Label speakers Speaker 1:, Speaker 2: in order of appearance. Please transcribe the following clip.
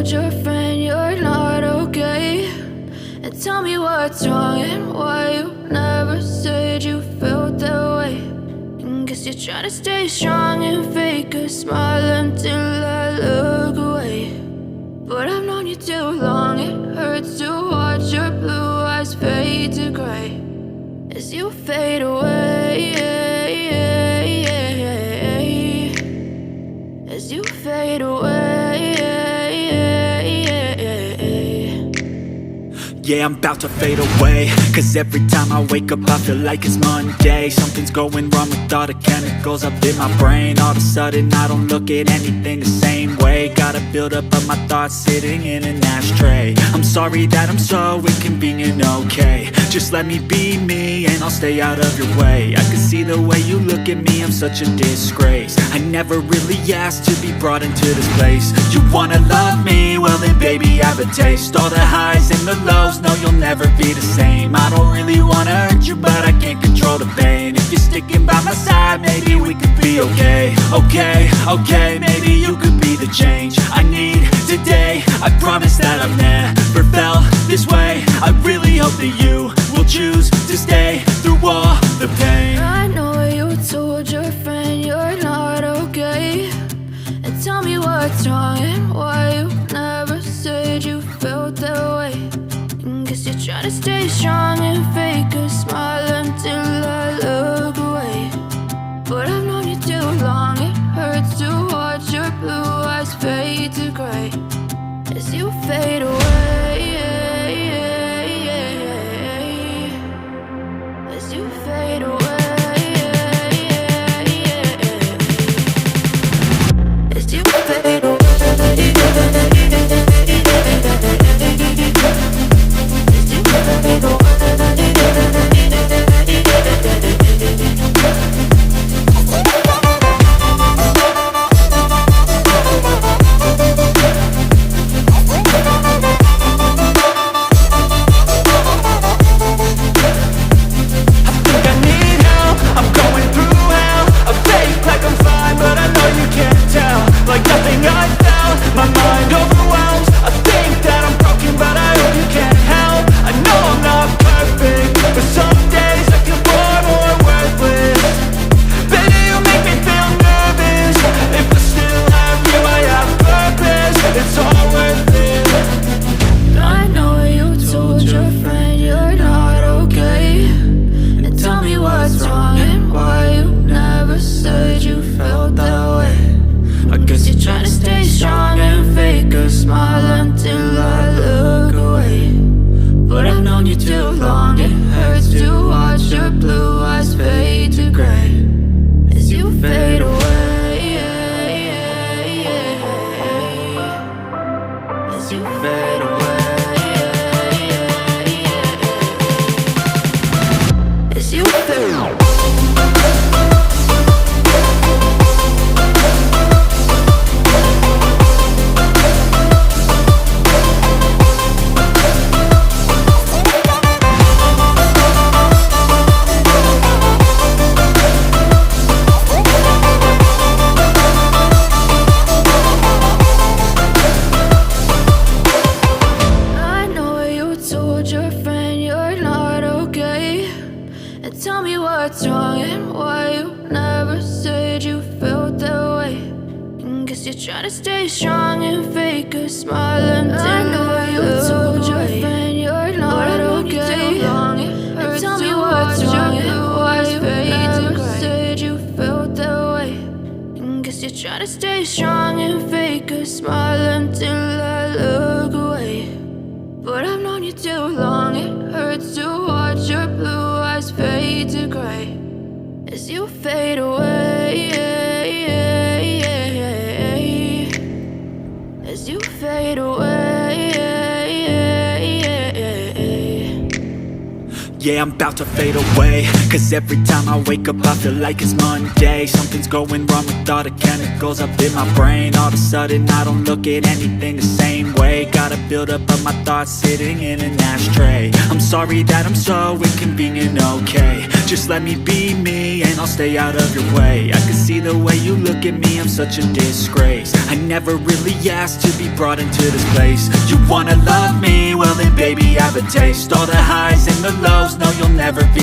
Speaker 1: told your friend you're not okay? And tell me what's wrong and why you never said you felt that way. And guess you're trying to stay strong and fake a smile until I look away. But I've known you too long, it hurts to watch your blue eyes fade to gray as you fade away, as you fade away.
Speaker 2: Yeah, I'm about to fade away, cause every time I wake up I feel like it's Monday. Something's going wrong with all the chemicals up in my brain. All of a sudden I don't look at anything the same way. Got a buildup of my thoughts sitting in an ashtray. I'm sorry that I'm so inconvenient, okay? Just let me be me and I'll stay out of your way. I can see the way you look at me, I'm such a disgrace. I never really asked to be brought into this place. You wanna love me? Well then baby have a taste. All the highs and the lows, no, you'll never be the same. I don't really wanna hurt you, but I can't control the pain. If you're sticking by my side, maybe we could be okay. Okay, maybe you could be the change I need today. I promise that I've never felt this way. I really hope that you will choose to stay through all the pain.
Speaker 1: I know you told your friend you're not okay. And tell me what's wrong and why you never said you felt that way. Guess you're trying to stay strong and fake a smile until I look away. But I've known you too long, it hurts to watch your blue eyes fade to gray as you fade away, as you fade away, as you fade away.
Speaker 2: Yeah, I'm about to fade away, cause every time I wake up I feel like it's Monday. Something's going wrong with all the chemicals up in my brain. All of a sudden I don't look at anything the same way. Got a buildup of my thoughts sitting in an ashtray. I'm sorry that I'm so inconvenient, okay? Just let me be me and I'll stay out of your way. I can see the way you look at me, I'm such a disgrace. I never really asked to be brought into this place. You wanna love me? Well then baby, have a taste. All the highs and the lows, no you'll never be